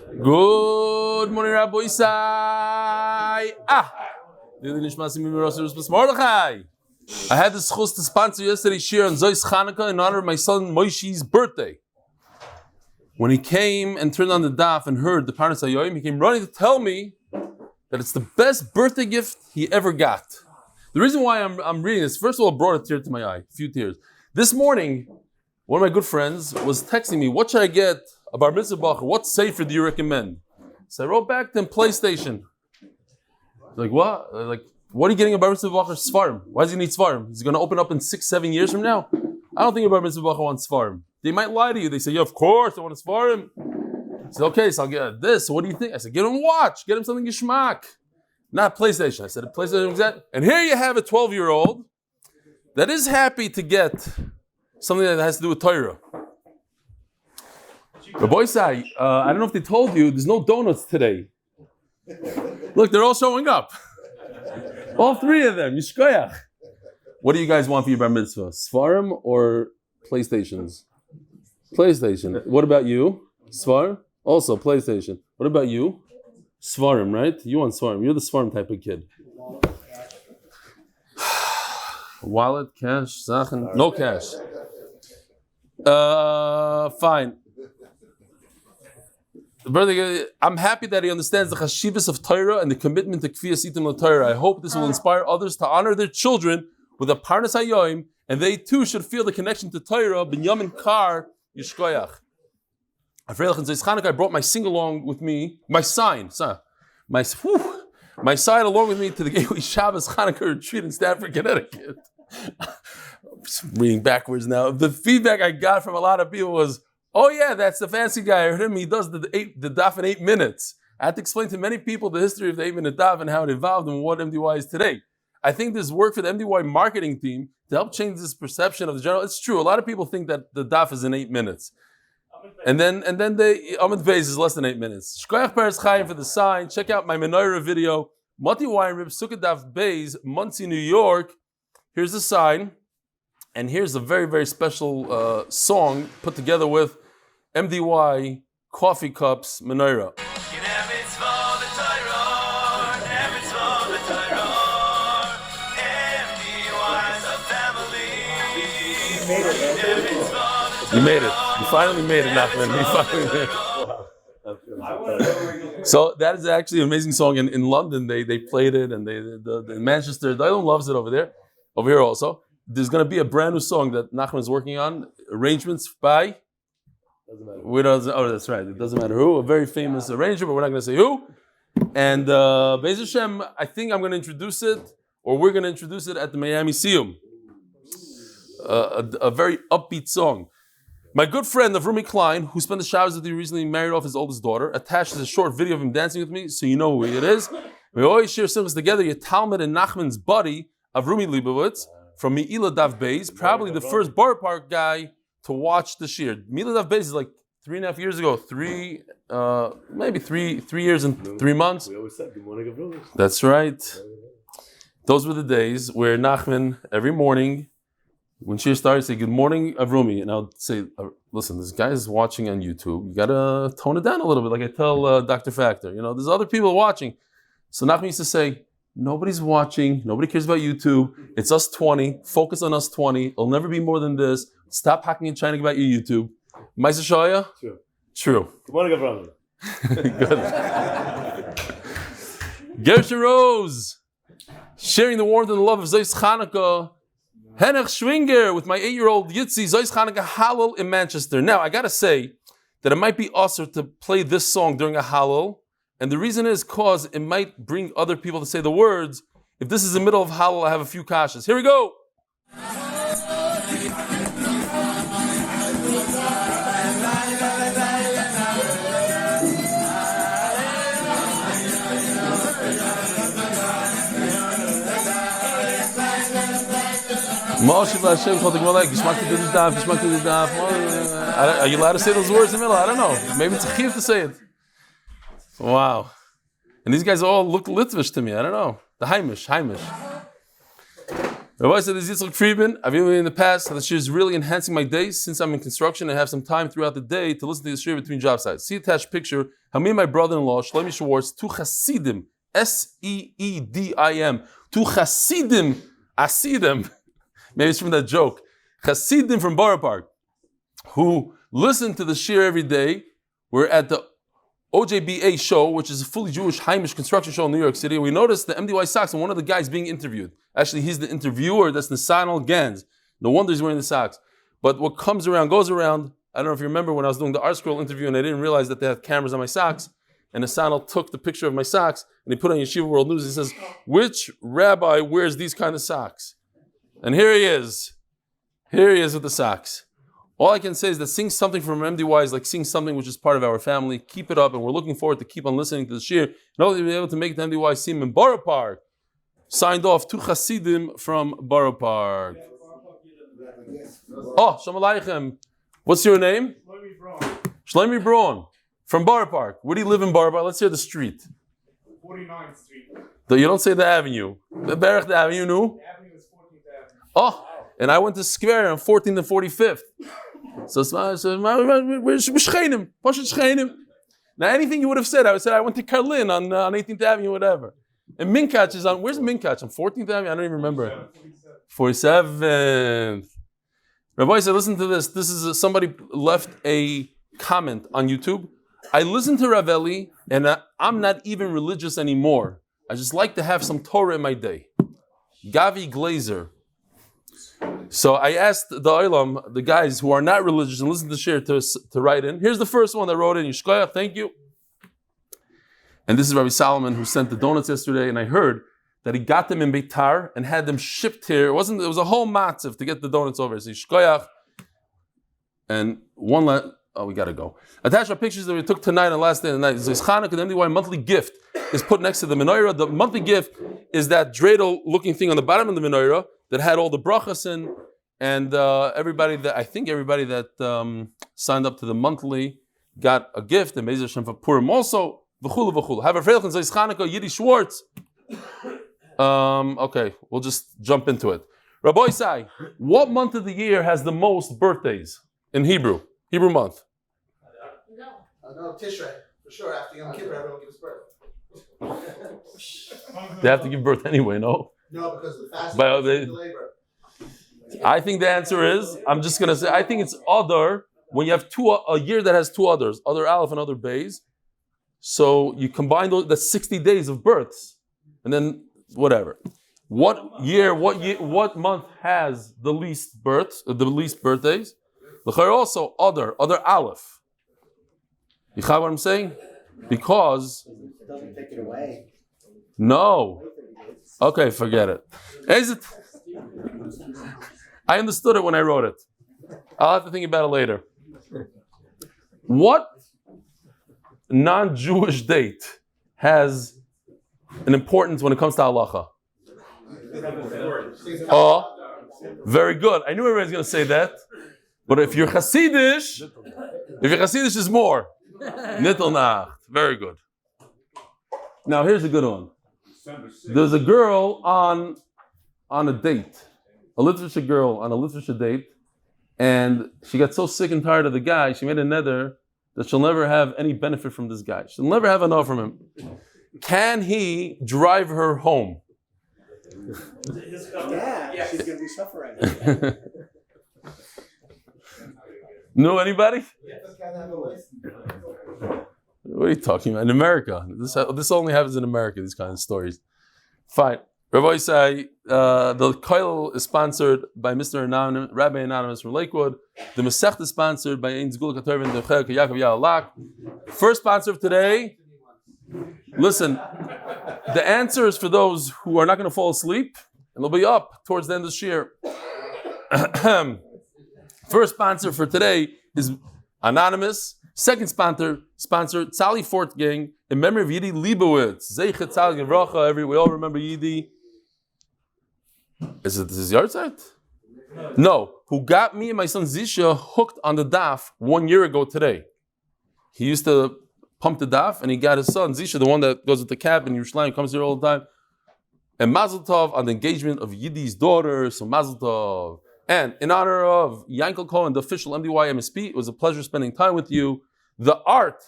Good morning, Rabbi Isai. I had the schus to sponsor yesterday's shir on Zois Chanukah in honor of my son Moshe's birthday. When he came and turned on the daf and heard the Parnassa he came running to tell me that it's the best birthday gift he ever got. The reason why I'm reading this, first of all, it brought a tear to my eye, a few tears. This morning, one of my good friends was texting me, what should I get a bar mitzvah bacher? What sefer do you recommend? So I wrote back to him, PlayStation. Like, what? What are you getting a bar mitzvah bacher? Svarim. Why does he need Svarim? Is he going to open up in 6-7 years from now? I don't think a bar mitzvah bacher wants Svarim. They might lie to you. They say, yeah, of course, I want a Svarim. I said, okay, so I'll get this. What do you think? I said, get him a watch. Get him something geschmack. Not PlayStation. I said, a PlayStation exact. And here you have a 12-year-old that is happy to get something that has to do with Torah. The boy say, I don't know if they told you, there's no donuts today. Look, they're all showing up. All three of them. Yishkoyach. What do you guys want for your bar mitzvah? Svarim or PlayStations? PlayStation. What about you? Svar? Also PlayStation. What about you? Svarim, right? You want Svarim. You're the Svarim type of kid. Wallet, cash, Sachen. No cash. Fine. Brother, I'm happy that he understands the chashivas of Torah and the commitment to kfiyas itim l'Torah. I hope this will inspire others to honor their children with a Parnassa yoim, and they too should feel the connection to Torah. Binyamin Kar Yishkoyach. I brought my sing-along with me, my sign along with me to the Gateway Shabbos Chanukah retreat in Stamford, Connecticut. I'm reading backwards now. The feedback I got from a lot of people was, oh yeah, that's the fancy guy. I heard him, he does the daf in 8 minutes. I had to explain to many people the history of the 8-minute daf and how it evolved and what MDY is today. I think there's work for the MDY marketing team to help change this perception of the general. It's true, a lot of people think that the daf is in 8 minutes. And then the Amud Beis is less than 8 minutes. Shkoyach Peres Chaim for the sign. Check out my menorah video. Mati Wine Rib, Sukkah Daf Beis, Monsey, New York. Here's the sign. And here's a very, very special song put together with MDY Coffee Cups Menorah. You made it. You finally made it, Nachman. You finally made it. So that is actually an amazing song. In London, they played it, and the Manchester, Dylan loves it over there. Over here also. There's going to be a brand new song that Nachman is working on. Arrangements by? Doesn't matter. Oh, that's right. It doesn't matter who. A very famous arranger, but we're not going to say who. And Be'ez Hashem, I think I'm going to introduce it, or we're going to introduce it at the Miami Siyum. A very upbeat song. My good friend Avrumi Klein, who spent the Shabbos with me recently, married off his oldest daughter, attaches a short video of him dancing with me, so you know who it is. We always share simchas together. Your Talmud and Nachman's buddy, Avrumi Lebowitz, from Me'ila Daf Beis, probably the first bar park guy to watch the shir. Me'ila Daf Beis is like 3.5 years ago. Maybe three years and 3 months. We always said good morning, Avrumi. That's right. Those were the days where Nachman, every morning, when she started, say, good morning, Avrumi. And I'll say, listen, this guy is watching on YouTube. You got to tone it down a little bit, like I tell Dr. Factor. There's other people watching. So Nachman used to say, nobody's watching. Nobody cares about YouTube. It's us 20. Focus on us 20. It'll never be more than this. Stop hacking and shining about your YouTube. Maisa Shaya? True. Good morning, Avrumi. Good. Gersha Rose, sharing the warmth and the love of Zois Chanukah. Henech Schwinger with my 8-year-old Yitzi, Zois Chanukah Hallel in Manchester. Now, I gotta say that it might be usher to play this song during a Hallel, and the reason is because it might bring other people to say the words. If this is the middle of Hallel, I have a few kashas. Here we go! Are you allowed to say those words in the middle? I don't know. Maybe it's a chiv to say it. Wow. And these guys all look Litvish to me. I don't know. The Heimish. Rabbi said, "This is Yitzchak Friedman. I've been in the past. The shir is really enhancing my days since I'm in construction and have some time throughout the day to listen to the shir between job sites. See attached picture. How me and my brother-in-law, Shlomi Schwartz, two Hasidim, Seedim, two Hasidim, Asidim. Maybe it's from that joke. Hasidim from Borough Park, who listen to the shir every day. We're at the OJBA show, which is a fully Jewish Heimish construction show in New York City. We noticed the MDY socks and one of the guys being interviewed. Actually, he's the interviewer. That's Nisanal Gans. No wonder he's wearing the socks. But what comes around goes around. I don't know if you remember when I was doing the Art Scroll interview and I didn't realize that they had cameras on my socks. And Nisanal took the picture of my socks and he put it on Yeshiva World News. He says, "Which rabbi wears these kind of socks?" And here he is. Here he is with the socks. All I can say is that seeing something from MDY is like seeing something which is part of our family. Keep it up, and we're looking forward to keep on listening to the shir. Not only be able to make the MDY Siyum in Borough Park. Signed off, two Hasidim from Borough Park. Oh, Shalom Aleichem. What's your name? Shlomi Braun. From Borough Park. Where do you live in Borough Park? Let's hear the street. 49th Street. You don't say the avenue. The Beracha, the avenue, no? The avenue is 14th Avenue. Oh, and I went to Square on 14th and 45th. So we're Shchenim, Poshet Shchenim. Now anything you would have said, I would say I went to Karlin on 18th Avenue, whatever. And Minkach is on, where's Minkach? On 14th Avenue? I don't even remember. 47th. Rabbi said, listen to this. This is somebody left a comment on YouTube. I listen to Rav Eli, and I'm not even religious anymore. I just like to have some Torah in my day. Gavi Glazer. So I asked the Olam, the guys who are not religious and listen to share to write in. Here's the first one that wrote in. Yishkoyach, thank you. And this is Rabbi Solomon who sent the donuts yesterday, and I heard that he got them in Beitar and had them shipped here. It was a whole matzav to get the donuts over. So Yishkoyach. And we gotta go. Attach our pictures that we took tonight and last day of the night. This Chanukah, the MDY monthly gift is put next to the menorah. The monthly gift is that dreidel-looking thing on the bottom of the menorah that had all the brachas in, and everybody that signed up to the monthly got a gift, and Be'ez Hashem for Purim also. V'chulu v'chulu. Haber Freilchen says Chanukah, Yiddy Schwartz. Okay, we'll just jump into it. Rabbi Sai, what month of the year has the most birthdays in Hebrew? Hebrew month. No, Tishrei. For sure, after Yom Kippur, everyone gives birth. They have to give birth anyway, no? No, because of the fast. I think the answer is, I'm just going to say, I think it's Adar, when you have a year that has two others, Adar Aleph and Adar Beis. So you combine those, that's 60 days of births, and then whatever. What month has the least births, the least birthdays? Also Adar Aleph. You know what I'm saying? Because it doesn't take it away. No. Okay, forget it. Is it? I understood it when I wrote it. I'll have to think about it later. What non-Jewish date has an importance when it comes to halacha? Oh, very good. I knew everybody's going to say that. But if you're Hasidish, is more. Nittelnacht. Very good. Now here's a good one. There's a girl on a date, a literature girl on a literature date, and she got so sick and tired of the guy, she made a neder that she'll never have any benefit from this guy. She'll never have enough from him. Can he drive her home? Yeah, she's going to be suffering. Know anybody? What are you talking about? In America. This only happens in America, these kind of stories. Fine. Rabbi say, the Koil is sponsored by Mr. Anonymous, Rabbi Anonymous from Lakewood. The Masech is sponsored by Sgula, Tomechia, and Kիעקב Via'al. First sponsor of today. Listen, the answer is for those who are not going to fall asleep, and they'll be up towards the end of the year. First sponsor for today is Anonymous. Second sponsor, Tzali Fortgang, in memory of Yiddy Lebowitz. Zisha, Tzali Beracha. We all remember Yiddy. Is it his yard site? No. Who got me and my son Zisha hooked on the Daf 1 year ago today. He used to pump the Daf, and he got his son Zisha, the one that goes with the cap in Yerushalayim, comes here all the time. And Mazel Tov on the engagement of Yiddy's daughter. So Mazel Tov. And in honor of Yankel Cohen, the official MDY MSP, it was a pleasure spending time with you. The art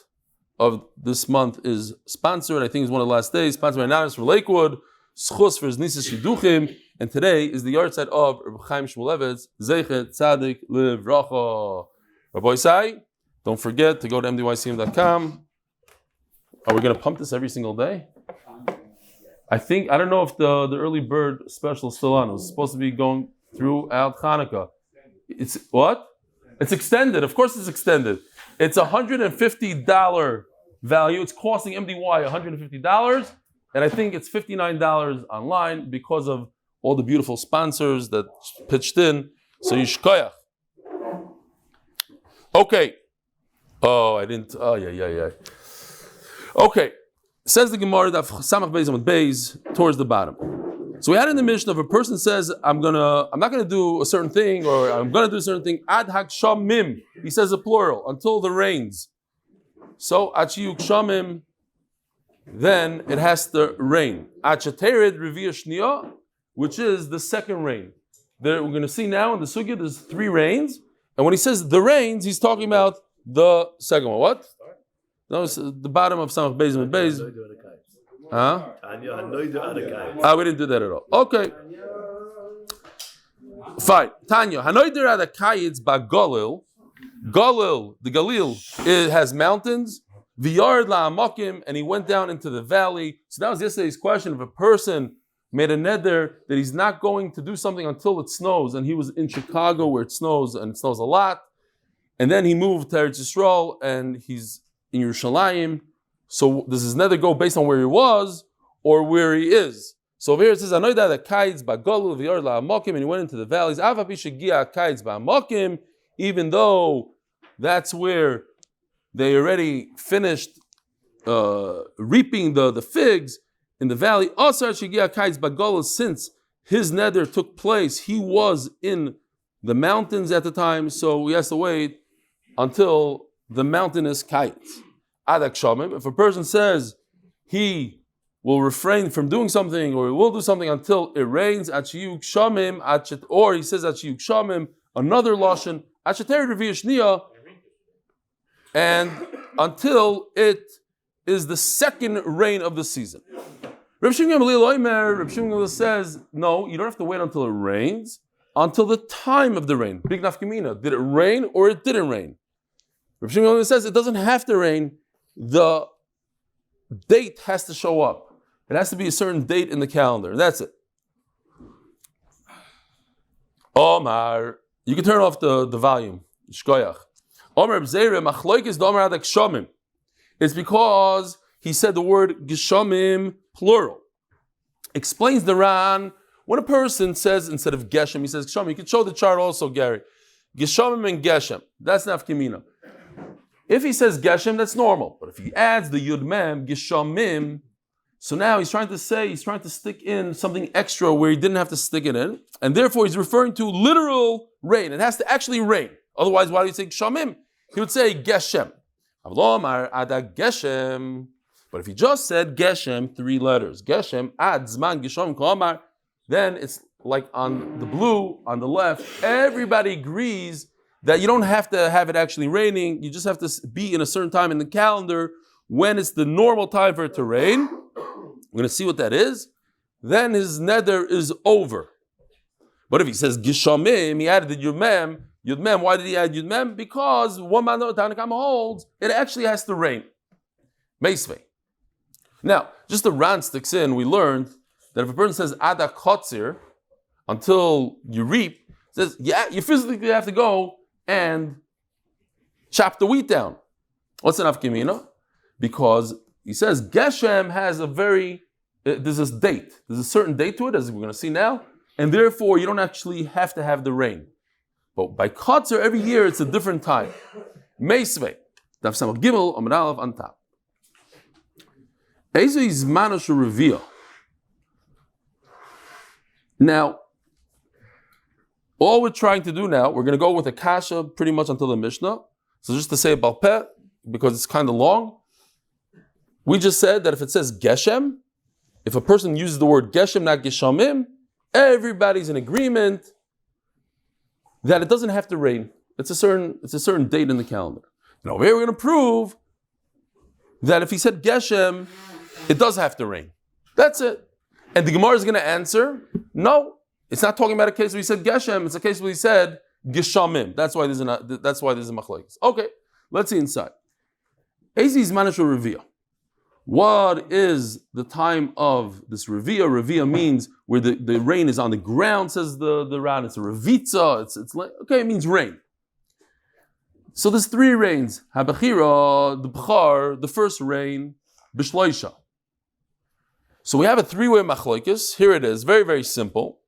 of this month is sponsored, I think it's one of the last days, sponsored by Anonymous for Lakewood, Schus for his nieces Shiduchim, and today is the yard side of Reb Chaim Shmulevitz, Zeichet Tzadik Livracha. Rabbi Isai, don't forget to go to MDYCM.com. Are we going to pump this every single day? I don't know if the early bird special is still on. It was supposed to be going throughout Hanukkah. It's what? It's extended. Of course it's extended. It's $150 value. It's costing MDY $150. And I think it's $59 online because of all the beautiful sponsors that pitched in. So yishkoyach. Okay. Oh, I didn't. Oh, yeah. Okay. Says the Gemara Daf Samach Beis Amud Beis towards the bottom. So we had in the Mishnah, if a person says, I'm not gonna do a certain thing, or I'm gonna do a certain thing, ad hak shamim, he says a plural, until the rains. So ad shiyuk shamim, then it has to rain. Ad shetered revia shniya, which is the second rain. We're gonna see now in the sugya, there's 3 rains, and when he says the rains, he's talking about the second one. What? No, it's the bottom of Samach Beis Amud Beis. Huh? We didn't do that at all. Okay. Fine. Tanya. Hanoider adakayitz bagolil. Golil, the Galil, it has mountains. V'yard la'amakim, and he went down into the valley. So that was yesterday's question. If a person made a neder that he's not going to do something until it snows, and he was in Chicago where it snows, and it snows a lot, and then he moved to Eretz Yisrael, and he's in Yerushalayim. So does his neder go based on where he was or where he is? So over here it says, "Anoida the kites bagolu v'yard la'amakim," and he went into the valleys. Ava pishagia kites ba'amakim, even though that's where they already finished reaping the figs in the valley. Also, shigia kites bagolu, since his neder took place, he was in the mountains at the time, so he has to wait until the mountainous kites. Adak shamim. If a person says he will refrain from doing something, or he will do something until it rains, achiyuk shamim, or he says achiyuk shamim, another lashon, acheter reviya shniya, and until it is the second rain of the season. Reb Shimon says, no, you don't have to wait until it rains, until the time of the rain. Big nafkamina. Did it rain or it didn't rain? Reb Shimon says it doesn't have to rain. The date has to show up. It has to be a certain date in the calendar. That's it. Omar, you can turn off the volume. Shkoyach. Omar b'zeire machloikis d'omar adak shamim. It's because he said the word geshamim plural. Explains the Ran, when a person says instead of geshem, he says geshamim. You can show the chart also, Gary. Geshamim and geshem. That's nafkamina. If he says geshem, that's normal. But if he adds the yud mem, geshamim, so now he's trying to stick in something extra where he didn't have to stick it in, and therefore he's referring to literal rain. It has to actually rain. Otherwise, why do you say geshamim? He would say geshem. But if he just said geshem, 3 letters, geshem, ad, zman, gesham, k'omar, then it's like on the blue, on the left, everybody agrees that you don't have to have it actually raining, you just have to be in a certain time in the calendar when it's the normal time for it to rain. We're going to see what that is. Then his neder is over. But if he says gishamim, he added the yudmem. Yudmem, why did he add yudmem? Because one man Tanakama holds, it actually has to rain. Meisvei. Now, just the Ran sticks in, we learned that if a person says ada kotzir, until you reap, says, yeah, you physically have to go and chop the wheat down. What's an afkimina? Because he says Geshem has there's this date. There's a certain date to it, as we're going to see now, and therefore you don't actually have to have the rain. But by Kotzer, every year it's a different time. Meisvei. Daf Samach Gimel, Amud Aleph, on top. Ezo izmano shurevia. Now, all we're trying to do now, we're going to go with a kasha pretty much until the Mishnah. So just to say about peh, because it's kind of long, we just said that if it says Geshem, if a person uses the word Geshem, not Geshamim, everybody's in agreement that it doesn't have to rain. It's a certain date in the calendar. And over here we're going to prove that if he said Geshem, it does have to rain. That's it. And the Gemara is going to answer, no, it's not talking about a case where he said Geshem, it's a case where he said Geshamim. That's why there's a machlokes. Okay, let's see inside. Ezi Zmanish Revia. What is the time of this Revia? Revia means where the rain is on the ground, says the Ran. It's a Revitza. It's like, okay, it means rain. So there's 3 rains. Habachira, the Bchar, the first rain, Bishloisha. So we have a 3-way machlokes. Here it is, very, very simple.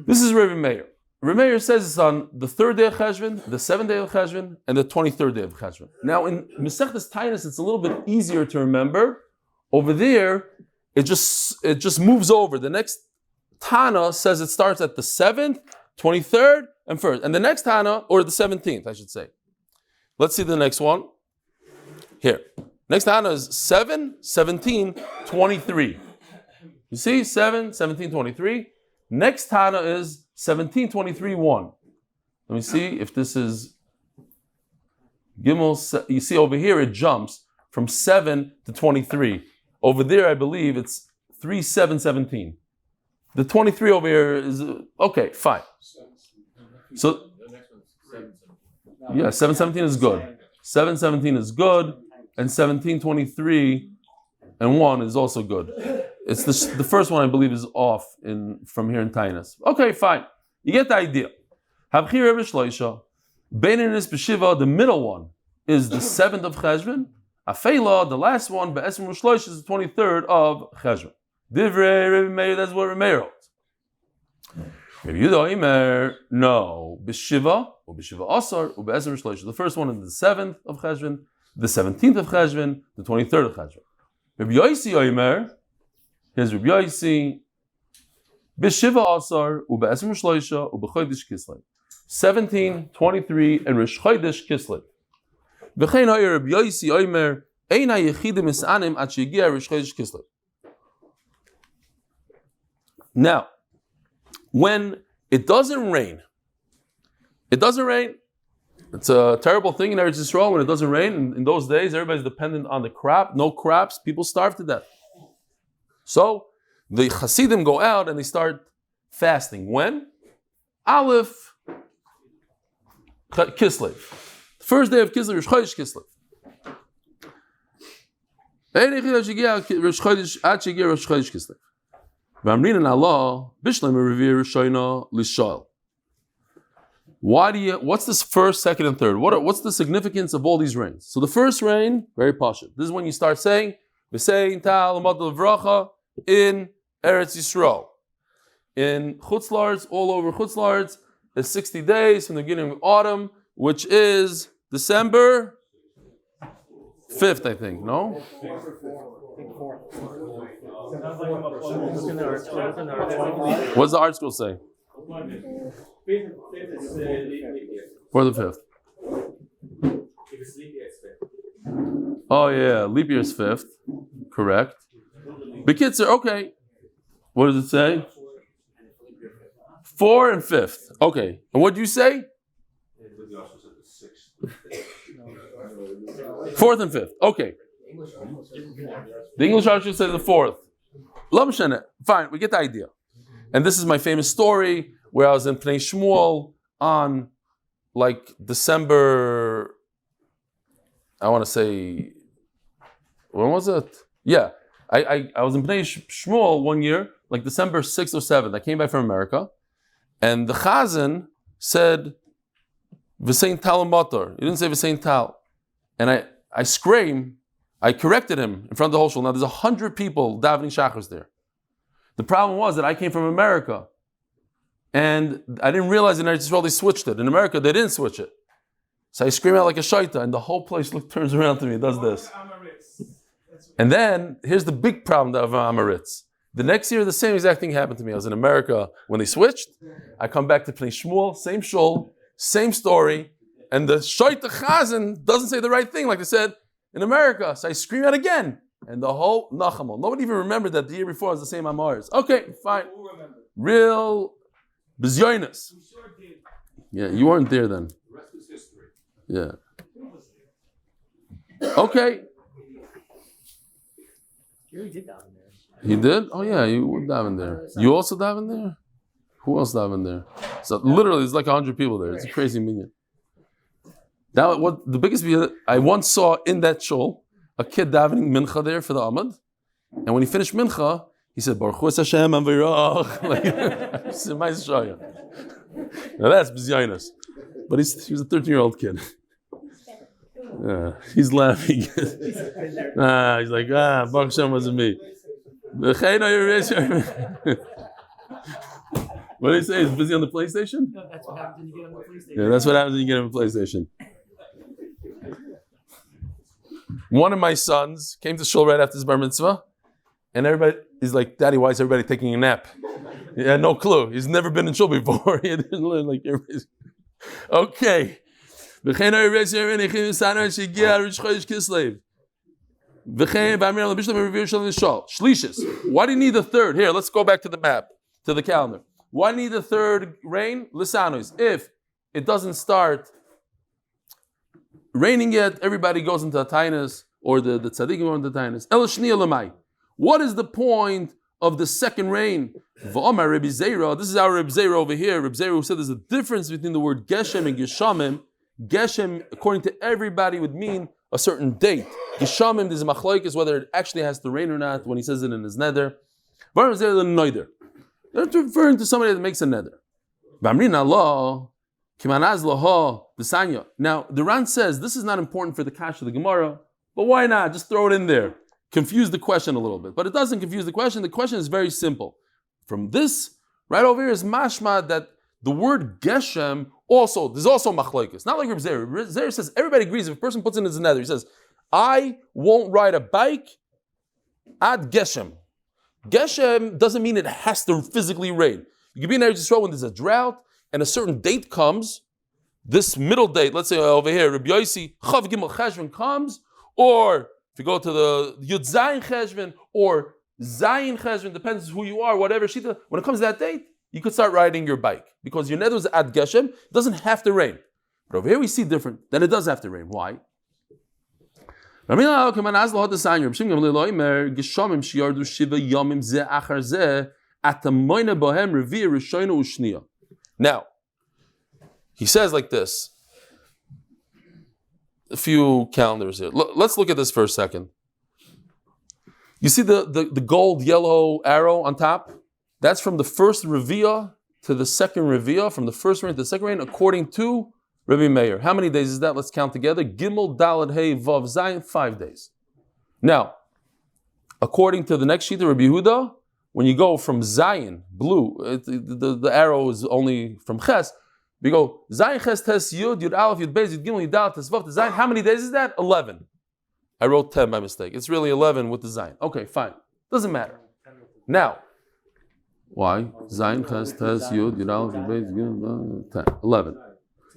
This is Rebbe Meir. Rebbe Meir says it's on the 3rd day of Cheshvan, the 7th day of Cheshvan, and the 23rd day of Cheshvan. Now in Masechtas Tainus, it's a little bit easier to remember. Over there, it just moves over. The next Tana says it starts at the 7th, 23rd, and 1st. And the next Tana, or the 17th, I should say. Let's see the next one. Here. Next Tana is 7, 17, 23. You see? 7, 17, 23. Next Tana is 17, 23, 1. Let me see if this is Gimel. You see over here it jumps from 7 to 23. Over there I believe it's 3, 7, 17. The 23 over here is, okay, fine. So, yeah, 7, 17 is good. 7, 17 is good. And 17, 23, and 1 is also good. It's the first one I believe is off from here in Tainus. Okay, fine. You get the idea. Habchir Rebbe Shloisha, Beininis B'Shiva, the middle one is the 7th of Cheshvan. Afela, the last one, Be'esrim Shloisha, is the 23rd of Cheshvan. Divrei Rebbe Meir, that's what Rebbe Meir wrote. Rebbe Yehuda Omer, no, B'Shiva, or B'Shiva Asar, or Be'esrim Shloisha. The first one is the 7th of Cheshvan. The 17th of Cheshvan, the 23rd of Cheshvan. Rabbi Yosi Omer, here's Rabbi Yosi, B'Shiva Asar, U'Be'esrim Shloisha, U'B'Chodesh Kislev. 17, 23, and Rosh Chodesh Kislev. V'chein ha'yer Rabbi Yosi Omer, Ein ha'yechidim mis'anim at she'yigia Rosh Chodesh Kislev. Now, when it doesn't rain, it's a terrible thing in Eretz Yisrael when it doesn't rain. In those days, everybody's dependent on the crop. No crops, people starve to death. So the Hasidim go out and they start fasting. When? Aleph Kislev. First day of Kislev, Rosh Chodesh Kislev. Rosh Chodesh Kislev. V'amrin and Allah Bishlam Revir Shoyna Lishal. What's this first, second, and third? What's the significance of all these rains? So the first rain, very pashut. This is when you start saying, V'sein tal Mazel Beracha in Eretz Yisrael. In Chutzlards, all over Chutzlards, it's 60 days from the beginning of autumn, which is December 5th, I think, no? What does the art school say? For the 5th. Oh yeah, leap year is 5th. Correct. Bekitzer, okay. What does it say? 4 and 5th. Okay. And what do you say? 4th and 5th. Okay. The English archer says the 4th. Fine, we get the idea. And this is my famous story where I was in Pnei Shmuel on like December, I want to say, when was it? Yeah, I was in Pnei Shmuel one year, like December 6th or 7th. I came back from America, and the Chazan said, V'sein tal motor. He didn't say V'sein tal. And I screamed, I corrected him in front of the whole shul. Now there's 100 people davening shachars there. The problem was that I came from America, and I didn't realize in Eretz Yisrael they switched it. In America, they didn't switch it. So I scream out like a shaita, and the whole place turns around to me, does this. And then, here's the big problem of Amaritz. The next year, the same exact thing happened to me. I was in America when they switched. I come back to Pnei Shmuel, same shul, same story, and the shaita chazan doesn't say the right thing, like they said in America. So I scream out again. And the whole Nachamal. Nobody even remembered that the year before was the same Amaris. Okay, fine. Real Bizyonis. Yeah, you weren't there then. The rest is history. Yeah. Okay. You really did daven there. He did? Oh yeah, you would daven there. You also daven there? Who else daven there? So literally, there's like 100 people there. It's a crazy minyan. That what the biggest. I once saw in that shul a kid davening mincha there for the Amud, and when he finished mincha, he said, "Baruch Hu Hashem Avirach." Now that's bizyonis. But he was a 13-year-old kid. He's laughing. He's like, Baruch Hashem wasn't me. What did he say? He's busy on the PlayStation? No, that's what happens when you get on the PlayStation. Yeah, that's what happens when you get on the PlayStation. One of my sons came to shul right after his bar mitzvah, and everybody is like, "Daddy, why is everybody taking a nap?" He had no clue. He's never been in shul before. He didn't learn like everybody's. Okay. Why do you need the third? Here, let's go back to the map, to the calendar. Why do you need the third rain? Lisanos. If it doesn't start raining yet, everybody goes into a tainus, or the tzaddikim go into tainus. What is the point of the second rain? This is our Reb Zera over here. Reb Zera who said there's a difference between the word Geshem and Geshamim. Geshem, according to everybody, would mean a certain date. Geshamim, there's a machlokes whether it actually has to rain or not when he says it in his neder. They're referring to somebody that makes a neder. Now, the Ran says this is not important for the Kash of the Gemara, but why not? Just throw it in there. Confuse the question a little bit. But it doesn't confuse the question. The question is very simple. From this, right over here is mashma that the word Geshem also, there's also machlokes. Not like Reb Zera. Reb Zera says everybody agrees if a person puts in his nether, he says, I won't ride a bike at Geshem. Geshem doesn't mean it has to physically rain. You can be in Eretz Yisrael when there's a drought and a certain date comes, this middle date, let's say over here, Rabbi Yossi, Chav Gimel Cheshvan comes, or if you go to the Yud Zayin Cheshvan, or Zayin Cheshvan, depends who you are, whatever Shita, when it comes to that date, you could start riding your bike. Because your nether was at Geshem, it doesn't have to rain. But over here we see different, then it does have to rain. Why? Now, he says like this. A few calendars here. Let's look at this for a second. You see the gold yellow arrow on top? That's from the first Revi'ah to the second Revi'ah, from the first rain to the second rain, according to Rabbi Meir. How many days is that? Let's count together. Gimel, Daled, Hey, Vav, Zayin, 5 days. Now, according to the next sheet of Rabbi Yehuda, when you go from Zayin, blue, the arrow is only from Ches, we go Zayin, Ches, Tes, Yud, Yud, Aleph, Yud, Beis, Yud, Gimel, Yud, Daled, Tes, Vav, Tes, Zayin. How many days is that? 11. I wrote 10 by mistake. It's really 11 with the Zayin. Okay, fine. Doesn't matter. Now, why? Zayin, Ches, Tes, Yud, Yud, Aleph, Yud, Beis, Yud, 10. 11.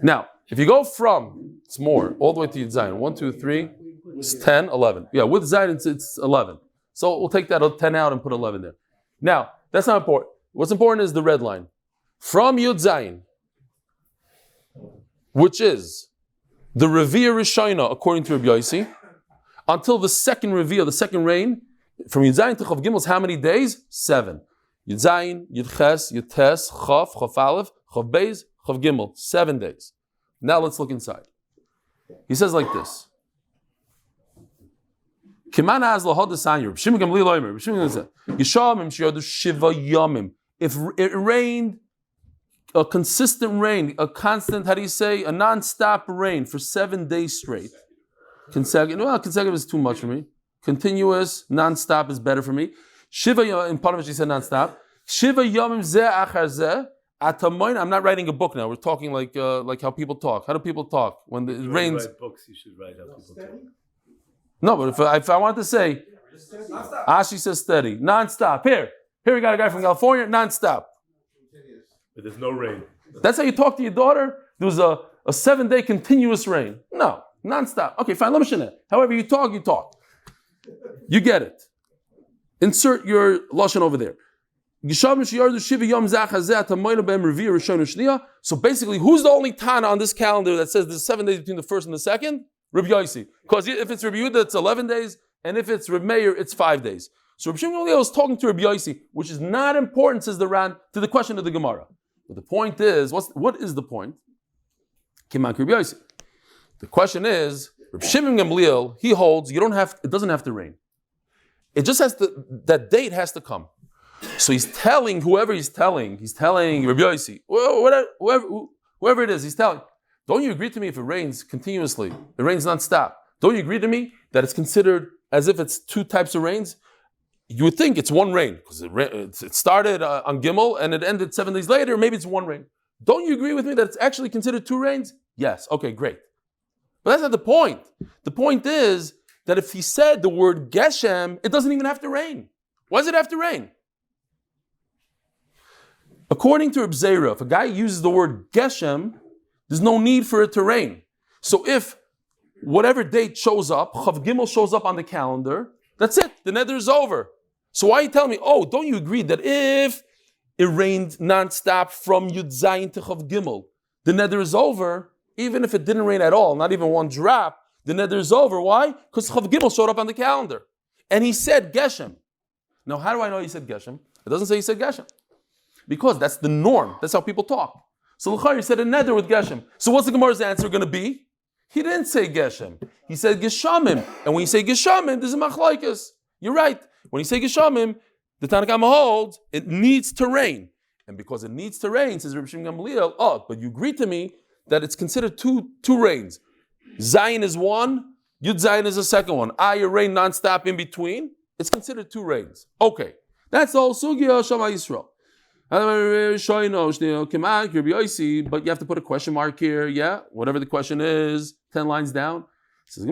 Now, if you go from, it's more, all the way to Yud Zayin, 1, 2, 3, it's 10, 11. Yeah, with Zayin, it's 11. So we'll take that 10 out and put 11 there. Now, that's not important. What's important is the red line. From Yud Zayin, which is the Revi'ah Rishayna, according to Rabbi Yossi, until the second Revi'ah, the second rain, from Yud Zayin to Chav Gimel, how many days? 7. Yud Zayin, Yud Ches, Yud Tes, Chav, Chav Aleph, Chav Beis, Chav Gimel, 7 days. Now let's look inside. He says like this. If it rained, a consistent rain, a constant, how do you say, a non-stop rain for 7 days straight. Consecutive is too much for me. Continuous, non-stop is better for me. Shiva, in Parnassa he said non-stop. Shiva yomim zeh achar zeh. I'm not writing a book now. We're talking like how people talk. How do people talk when it rains? Write books, you should write how people talk. No, but if I want to say, Ashi says steady, non-stop. Here we got a guy from California, non-stop. But there's no rain. That's how you talk to your daughter? There was a 7-day continuous rain. No, non-stop. Okay, fine, let me show you. However you talk, you talk. You get it. Insert your lashon over there. So basically, who's the only Tana on this calendar that says there's 7 days between the first and the second? Reb Yossi. Because if it's Reb Yehuda, it's 11 days, and if it's Reb Meir, it's 5 days. So Reb Shimon is talking to Reb Yossi, which is not important, says the Ran, to the question of the Gemara. But the point is, what is the point? Kiman Reb Yossi. The question is, Reb Shimon Gamliel, he holds, it doesn't have to rain. It just has to, that date has to come. So he's telling whoever he's telling Rabbi Yossi, whoever it is, he's telling, don't you agree to me if it rains continuously, it rains non-stop, don't you agree to me that it's considered as if it's two types of rains? You would think it's one rain, because it started on Gimel and it ended 7 days later, maybe it's one rain. Don't you agree with me that it's actually considered two rains? Yes, okay, great. But that's not the point. The point is that if he said the word Geshem, it doesn't even have to rain. Why does it have to rain? According to Reb Zera, if a guy uses the word Geshem, there's no need for it to rain. So if whatever date shows up, Chav Gimel shows up on the calendar, that's it, the neder is over. So why are you telling me, don't you agree that if it rained non-stop from Yud Zayin to Chav Gimel, the neder is over, even if it didn't rain at all, not even one drop, the neder is over. Why? Because Chav Gimel showed up on the calendar. And he said Geshem. Now how do I know he said Geshem? It doesn't say he said Geshem. Because that's the norm. That's how people talk. So L'chari said a neder with Geshem. So what's the Gemara's answer going to be? He didn't say Geshem. He said Geshamim. And when you say Geshamim, there's a machlaikas. You're right. When you say Geshamim, the Tanna Kama holds, it needs to rain. And because it needs to rain, says Reb Shimon Gamliel, but you agree to me that it's considered two rains. Zayin is one, Yud Zayin is the second one. Ayah rain non-stop in between. It's considered two rains. Okay. That's all Sugya Shama Yisrael. But you have to put a question mark here, yeah? Whatever the question is, 10 lines down. It says,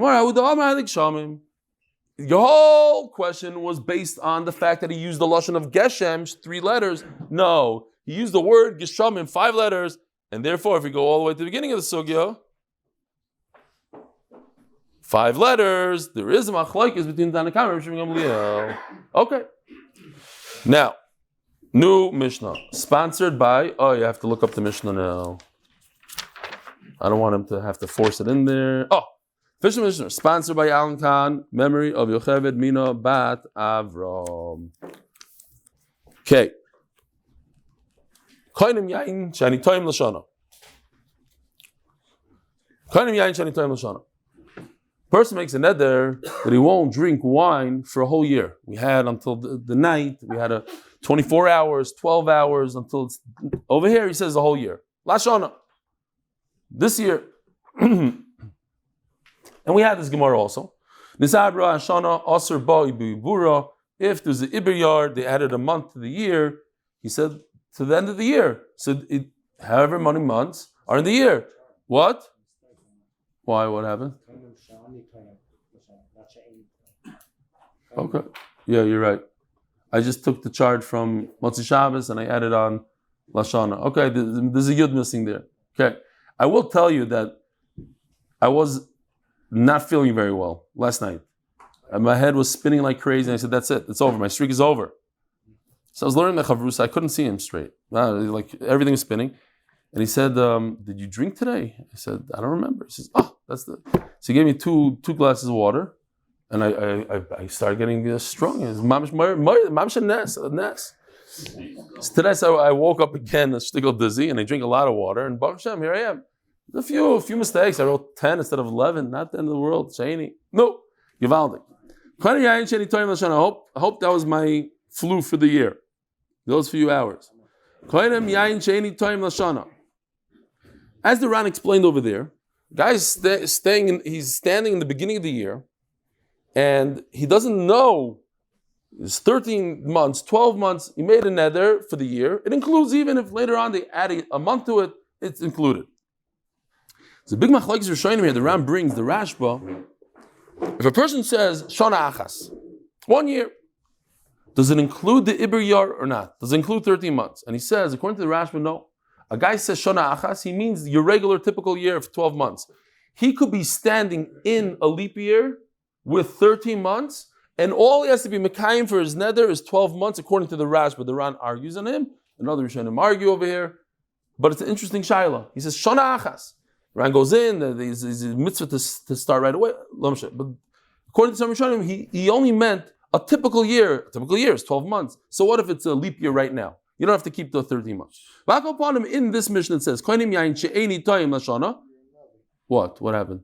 your whole question was based on the fact that he used the lashon of Geshem, 3 letters. No, he used the word Geshamim, 5 letters, and therefore, if we go all the way to the beginning of the sugya, 5 letters, there is a machlokes between Tanna Kama and Shimon Gamliel. Okay. Now, new Mishnah, sponsored by, you have to look up the Mishnah now. I don't want him to have to force it in there. Official Mishnah, sponsored by Alan Khan, memory of Yocheved Mina Bat Avram. Okay. Koinim yain shani toim l'shana. Koinim yain shani toim l'shana. Person makes a neder that he won't drink wine for a whole year. We had until the night, we had a 24 hours, 12 hours, until it's over here, he says the whole year. Lashana. This year. And we had this Gemara also. If there's an Iber yard, they added a month to the year. He said to the end of the year. So however many months are in the year. What? Why? What happened? Okay. Yeah, you're right. I just took the charge from Motzi Shabbos and I added on Lashana. Okay, there's a yud missing there. Okay. I will tell you that I was not feeling very well last night. And my head was spinning like crazy and I said, that's it. It's over. My streak is over. So I was learning the Chavrusa. I couldn't see him straight. Like everything was spinning. And he said, did you drink today? I said, I don't remember. He says, that's the... So he gave me two glasses of water. And I started getting strong. It was mamish a nes. So today I woke up again, a shtickle dizzy, and I drink a lot of water. And Baruch Hashem, here I am. A few mistakes. I wrote 10 instead of 11. Not the end of the world. Shani. No. Givaldi. I hope that was my flu for the year. Those few hours. As the Ran explained over there, guy's he's standing in the beginning of the year, and he doesn't know. It's 13 months, 12 months. He made a neder for the year. It includes even if later on they add a month to it, it's included. It's a big machlokes Rishonim here. The Ram brings the Rashba. If a person says Shana Achas, 1 year, does it include the Iber Yar or not? Does it include 13 months? And he says, according to the Rashba, no. A guy says Shana Achas, he means your regular typical year of 12 months. He could be standing in a leap year with 13 months, And all he has to be Mekayim for his neder is 12 months, according to the Rash, but the Ran argues on him. Another Rishonim argue over here. But it's an interesting shaila. He says, Shana Achas. Ran goes in, there's a mitzvah to start right away. But according to some Rishonim, he only meant a typical year. A typical year is 12 months. So what if it's a leap year right now? You don't have to keep the 13 months. In this mission it says, what happened?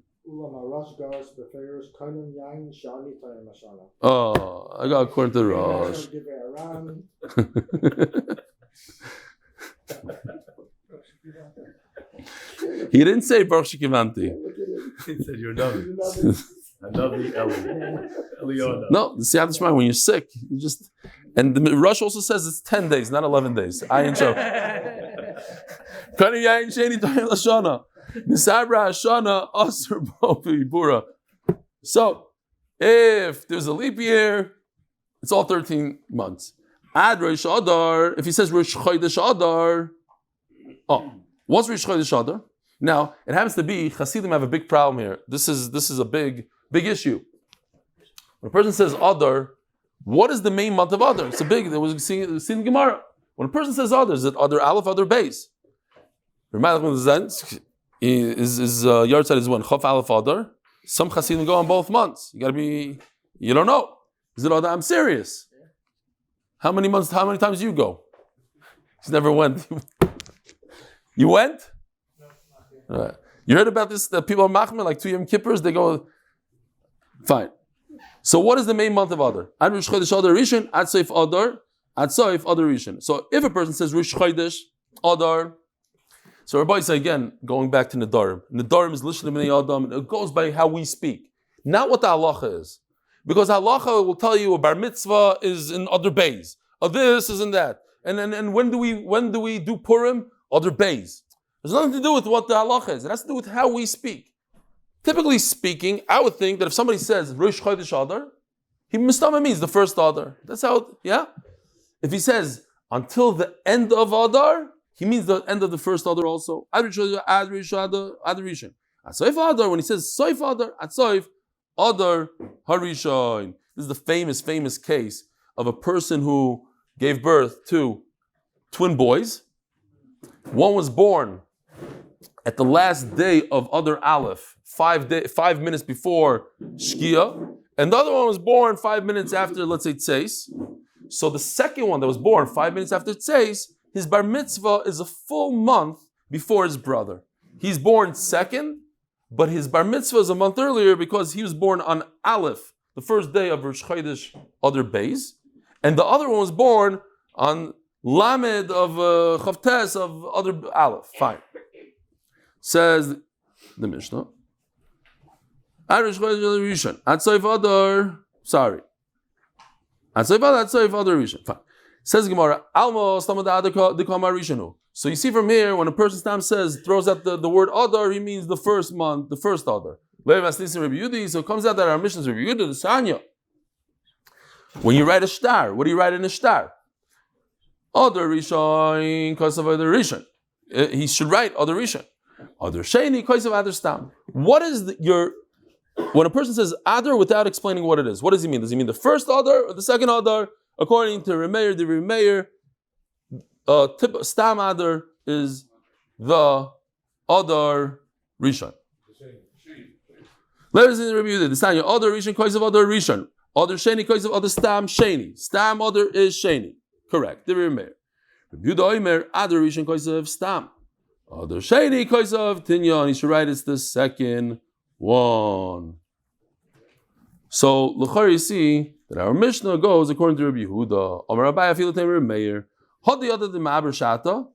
Oh, I got according to the Rosh. He didn't say Baruch Shekivanti. He said you're Navi. Navi Eliona. No, the Siyat Shema, when you're sick, you just... And the Rosh also says it's 10 days, not 11 days. Ayin Shov. So, if there's a leap year, it's all 13 months. Ad Rosh Adar, if he says Rosh Chodesh Adar, what's Rosh Chodesh Adar? Now, it happens to be, Hasidim have a big problem here. This is a big issue. When a person says Adar, what is the main month of Adar? It's a big, there was seen in Gemara. When a person says Adar, is it Adar Aleph, Adar Beis? His yard side is when Chof Aleph Adar. Some Hasidim go on both months. You don't know. Is it Adar? I'm serious. How many times do you go? He's never went. You went? You heard about this, that people are machmir, like 2 Yom Kippurs, they go, fine. So what is the main month of Adar? Ad Rosh Chodesh Adar Rishon, Ad Soif Adar, Ad Soif Adar Rishon. So if a person says Rosh Chodesh Adar, so Rabbi say again, going back to Nedarim. Nedarim is Lishlim B'nei Adam, it goes by how we speak, not what the halacha is. Because halacha will tell you a bar mitzvah is in Adar Beis, this is in that. And when do we do Purim? Adar Beis. There's nothing to do with what the halacha is. It has to do with how we speak. Typically speaking, I would think that if somebody says Rosh Chodesh Adar, he mistama means the first Adar. That's how, yeah? If he says until the end of Adar, he means the end of the first Adar also. Ad Rishon, Ad Rishon. At Soif Adar, when he says Soif Adar, At Soif Adar Harishon. This is the famous case of a person who gave birth to twin boys. One was born at the last day of Adar Aleph, 5 minutes before Shkia, and the other one was born 5 minutes after, let's say, Tzeis. So the second one that was born 5 minutes after Tzeis, his bar mitzvah is a full month before his brother. He's born second, but his bar mitzvah is a month earlier because he was born on Aleph, the first day of Rosh Chodesh Adar Beis, and the other one was born on Lamed of Chavtes of Adar Aleph. Fine. Says the Mishnah. Ad Soif Adar. Sorry. Ad Soif Adar Rishon. Fine. Says Gemara. Almo Stamad Adar Dekama Rishonu. So you see from here, when a person throws out the word Adar, he means the first month, the first Adar. So it comes out that our mission is Rabbi Yudhi, the Sanya. When you write a star, what do you write in a star? Adar Rishon, Kosav Adar Rishon. He should write Adar Rishon. Adar Sheni, Kosav Adar Stam. What is when a person says Adar without explaining what it is, what does he mean? Does he mean the first Adar or the second Adar? According to Remeir, the Remeir, Stam Adar is the Adar Rishon. Let us in the review this. Adar Rishon, Kosav Adar Rishon. Adar Sheni, Kosav Adar Stam Sheni. Stam Adar is Sheni. Correct. The Remeir. Review the Oimer, Adar Rishon, Kosav Stam. Adar Sheni, Kosav Tinyon. He should write it's the second one. So, l'chor you see that our Mishnah goes according to Rabbi Yehuda. Amar Abai Afilatem Remeir. Hadi Adar the Ma'aber Shata.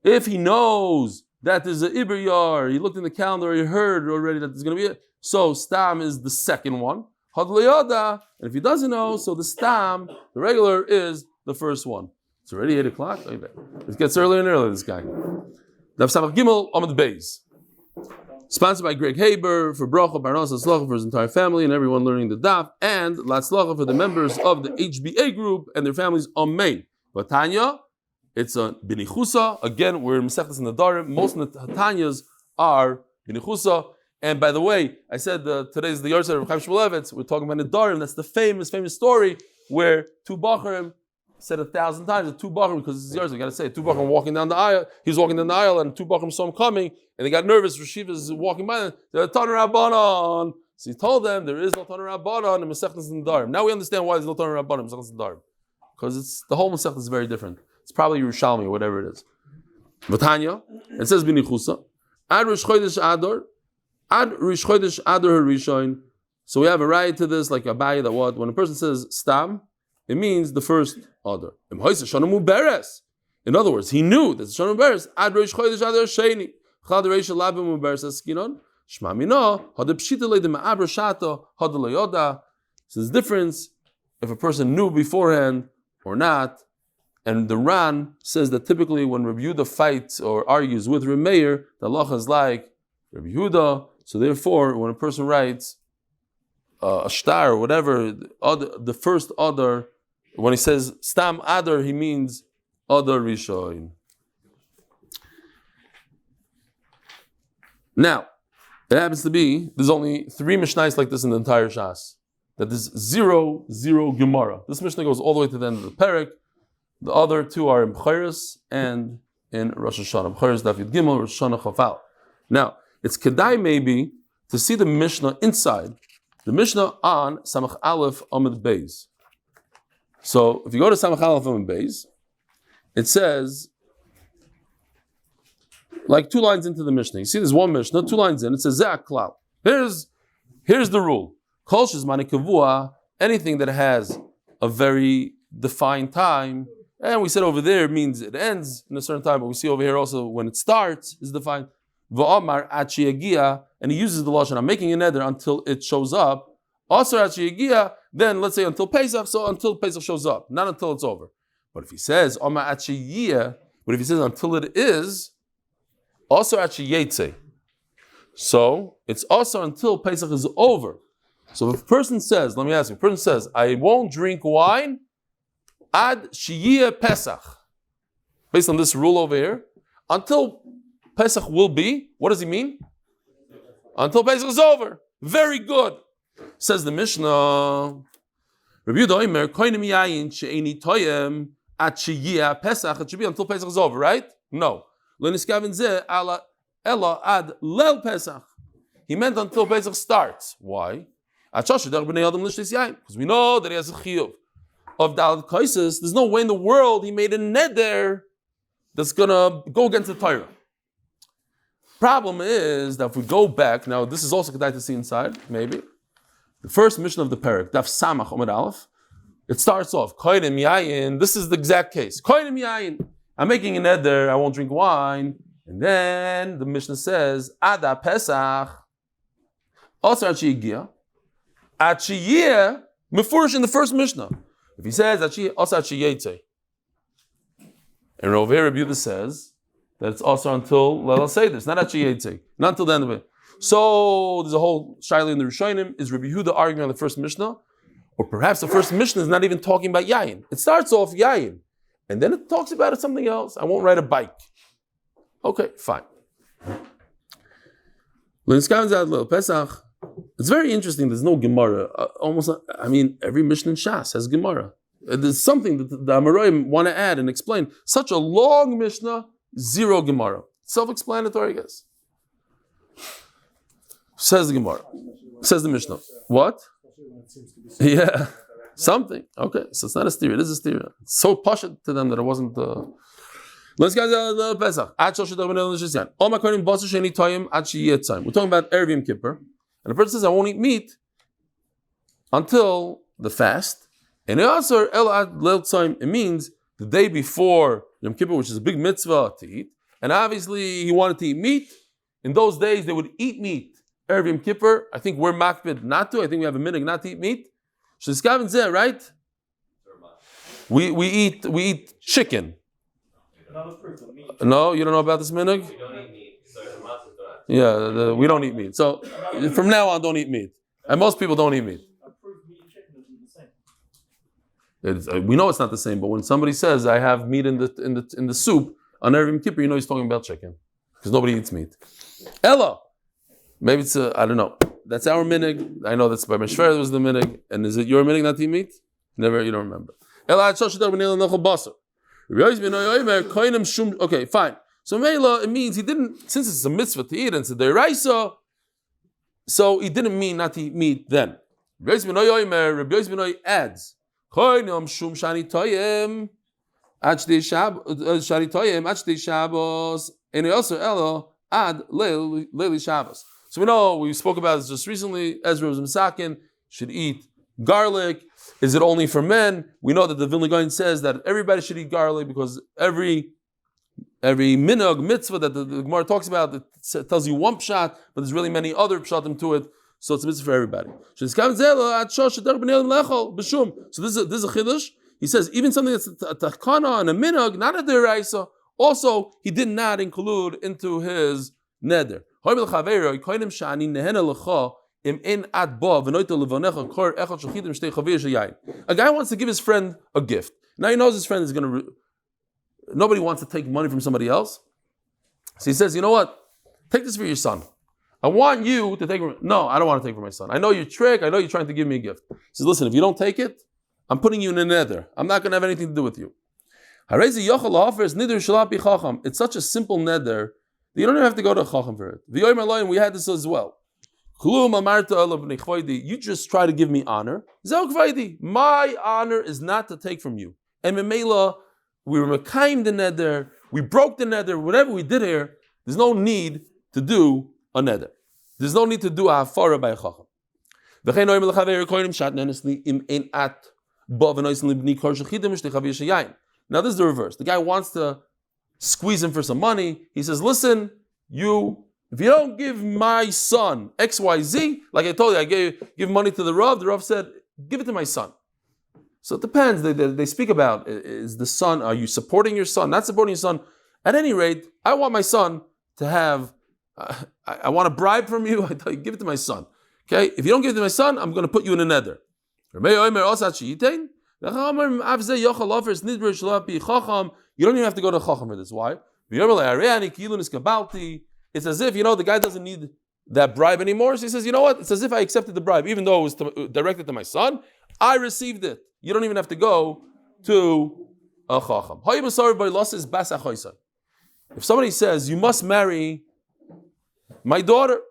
If he knows that there's an Iber Yar, he looked in the calendar, he heard already that there's going to be it. So, Stam is the second one. Had Le'yada. And if he doesn't know, so the Stam, the regular, is the first one. It's already 8 o'clock. It gets earlier and earlier, this guy. Daf Samach Gimel, Amud Beis. Sponsored by Greg Haber for Beracha, Parnassa, Hatzlacha for his entire family and everyone learning the Daf, and Latzlacha for the members of the HBA Group and their families. Amen. But Tanya, it's a binichusa. Again, we're in Masechtas Nedarim. Most of the Tanyas are binichusa. And by the way, I said today's the yard of Chaim Shmulevitz. We're talking about Nedarim. That's the famous story where two Bacharim said 1,000 times that two Bacharim, because this is yours, we got to say, two Bacharim walking down the aisle. He was walking down the aisle, and two Bacharim saw him coming, and they got nervous. Rashiv is walking by them. They're Tanur Rabbanon. So he told them there is no Tanur Rabbanon in Masechtas Nedarim. Now we understand why there's no Tanur Rabbanon in Masechtas Nedarim, because the whole Masechta is very different. It's probably Yerushalmi or whatever it is. V'tanya, it says b'nichusa ad Rish Chodesh Adar. Ad Rish Chodesh Adar Harishon. So we have a right to this, like a bayah that what? When a person says stam, it means the first Adar. In other words, he knew that Shana Muberes Ad Rish Chodesh Adar Sheni. Chad Reish Labim Muberes Askinon. Shma Mino Had Pshita Leidem Ma'abra Shata Had Leyoda. So there's a difference if a person knew beforehand or not. And the Ran says that typically when Rabbi Yehuda fights or argues with Rabbi Meir, the halacha is like Rabbi Yehuda. So therefore, when a person writes a shtar or whatever, the first Adar, when he says stam Adar, he means Adar Rishon. Now, it happens to be there's only 3 Mishnayos like this in the entire Shas. That there's 0 Gemara. This Mishnah goes all the way to the end of the Perek. The other 2 are in B'chayres and in Rosh Hashanah. B'chayres Daf Yud Gimel, Rosh Hashanah Chafal. Now, it's kedai maybe to see the Mishnah inside. The Mishnah on Samach Aleph Amud Beis. So, if you go to Samach Aleph Amud Beis, it says, like 2 lines into the Mishnah. You see there's one Mishnah, 2 lines in, it says, Zeh Klal. Here's the rule. Kol shezman kavua, anything that has a very defined time, and we said over there means it ends in a certain time, but we see over here also when it starts is defined. V'amar achi yagia, and he uses the lashon, I'm making a neder until it shows up. Also achi yagia, then let's say until Pesach, so until Pesach shows up, not until it's over. But if he says amar achi yia, but if he says until it is, also achi yetze. So it's also until Pesach is over. So if a person says, let me ask you, a person says, I won't drink wine ad shiyeh Pesach, based on this rule over here, until Pesach will be, what does he mean? Until Pesach is over. Very good. Says the Mishnah, Rabbi Yehuda Omer, koinim yayin she'eni toyem ad shiyeh Pesach, it should be until Pesach is over, right? No. Lo niskaven zeh ela ad lel Pesach. He meant until Pesach starts. Why? Because we know that he has a chiyuv of Dalet Kaisis. There's no way in the world he made a neder that's gonna go against the Torah. Problem is that if we go back, now this is also kedai to see inside, maybe. The first mission of the Perek, Daf Samach Amud Aleph, it starts off, Koinim Yayin, this is the exact case. Koinim Yayin, I'm making a neder, I won't drink wine. And then the Mishnah says, Ada Pesach, also Achi Achiyeh, Mefurish in the first Mishnah. If he says Achiyeh, also Achiyeh. And over here, Rabbi Yehuda says that it's also until Leila Seder, not Achiyeh, not until the end of it. So there's a whole shaila in the Rishonim. Is Rabbi Yehuda arguing on the first Mishnah? Or perhaps the first Mishnah is not even talking about Yayin. It starts off Yayin, and then it talks about something else. I won't ride a bike. Okay, fine. Pesach. It's very interesting. There's no Gemara. Every Mishnah in Shas has Gemara. There's something that the Amoraim want to add and explain. Such a long Mishnah, 0 Gemara. Self-explanatory, I guess. Says the Gemara. Says the Mishnah. What? Yeah, something. Okay, so it's not a steer. It is a steer. It's so pashut to them that it wasn't. Let's go to Pesach. We're talking about Erev Yom Kippur. And the person says, I won't eat meat until the fast. And it means the day before Yom Kippur, which is a big mitzvah to eat. And obviously he wanted to eat meat. In those days they would eat meat. Erev Yom Kippur, I think we're makbid not to. I think we have a minhag not to eat meat. Right? We eat chicken. No, you don't know about this minhag? We don't eat meat. Yeah, we don't eat meat. So from now on, don't eat meat. And most people don't eat meat. We know it's not the same, but when somebody says, I have meat in the soup, on Erev Yom Kippur, you know he's talking about chicken. Because nobody eats meat. Ella, Maybe it's I don't know. That's our minig. I know that's by Meshver was the minig. And is it your minig not to eat meat? Never, you don't remember. Okay, fine. So Mela, it means he didn't, since it's a mitzvah to eat and it's a deraisa, so he didn't mean not to eat meat then. Rabbi Yossi adds, so we know, we spoke about this just recently, Ezra was Misakin, should eat garlic. Is it only for men? We know that the Vilna Gaon says that everybody should eat garlic because every minhag mitzvah that the Gemara talks about, it tells you one pshat, but there's really many other pshatim to it, so it's a mitzvah for everybody. So this is a chiddush. He says even something that's a takana and a minhag, not a deraisa, also he did not include into his neder. A guy wants to give his friend a gift. Now he knows his friend is going to... Nobody wants to take money from somebody else. So he says, you know what? Take this for your son. I want you to take it. No, I don't want to take it for my son. I know your trick. I know you're trying to give me a gift. He says, listen, if you don't take it, I'm putting you in a nether. I'm not going to have anything to do with you. It's such a simple nether that you don't even have to go to a chacham for it. We had this as well. You just try to give me honor. My honor is not to take from you. And Memela, we were mekayim the nether, we broke the nether, whatever we did here, there's no need to do a nether. There's no need to do a hafara by a chacham. Now this is the reverse. The guy wants to squeeze him for some money. He says, listen, if you don't give my son XYZ, like I told you, I give money to the Rav said, give it to my son. So it depends. They speak about, is the son, are you supporting your son, not supporting your son? At any rate, I want my son to have, I want a bribe from you, I tell you, give it to my son. Okay? If you don't give it to my son, I'm going to put you in a nether. You don't even have to go to Chacham for this. Why? It's as if, the guy doesn't need that bribe anymore. So he says, you know what? It's as if I accepted the bribe, even though it was directed to my son. I received it. You don't even have to go to a Chacham. If somebody says, you must marry my daughter,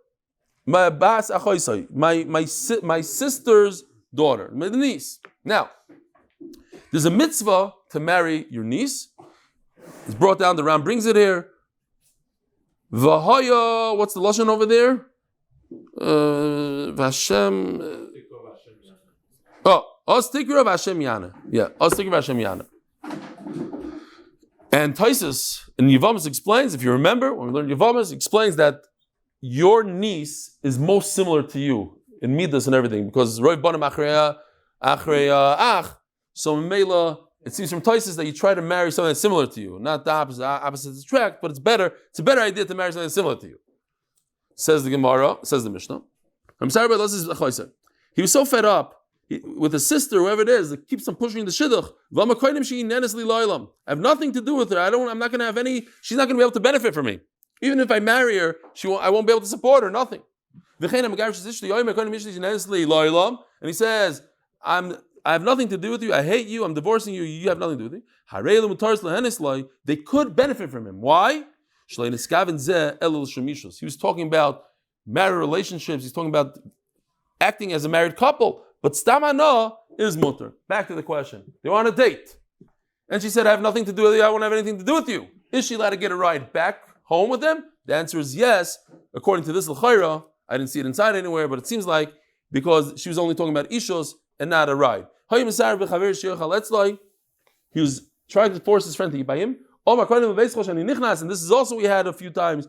my bas achoisai, my sister's daughter, my niece. Now, there's a mitzvah to marry your niece. It's brought down, the Ram brings it here. V'haya, what's the lashon over there? Vashem. Os tikra Vashem yana. Yeah, Os tikra Vashem yana. And Taisus in Yevamos explains, if you remember, when we learned Yevamos, explains that your niece is most similar to you in midas and everything, because Roy Banam Achreya Ach. So Mela, it seems from Taisus that you try to marry someone that's similar to you, not the opposite attract, but it's better. It's a better idea to marry someone that's similar to you. Says the Gemara, says the Mishnah. I'm sorry, but this is he was so fed up with his sister, whoever it is, that keeps on pushing the shidduch. I have nothing to do with her. I'm not going to have any. She's not going to be able to benefit from me. Even if I marry her, I won't be able to support her. Nothing. And he says, I have nothing to do with you. I hate you. I'm divorcing you. You have nothing to do with me. They could benefit from him. Why? He was talking about married relationships. He's talking about acting as a married couple. But stamana is mutter. Back to the question. They were on a date. And she said, I have nothing to do with you. I won't have anything to do with you. Is she allowed to get a ride back home with them? The answer is yes. According to this l'chayra, I didn't see it inside anywhere, but it seems like because she was only talking about ishos and not a ride. He was trying to force his friend to eat by him. And this is also we had a few times.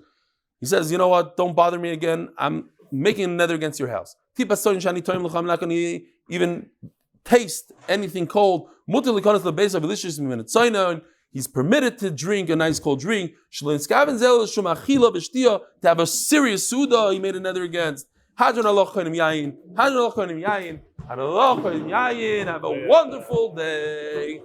He says, you know what? Don't bother me again. I'm making a nether against your house. I'm not going to even taste anything cold. He's permitted to drink a nice cold drink. To have a serious suda, he made a nether against. Hadran Allah Kohenim Yayin. Hadran Allah Kohenim Yayin. Hadran Allah Kohenim Yayin. Have a wonderful day.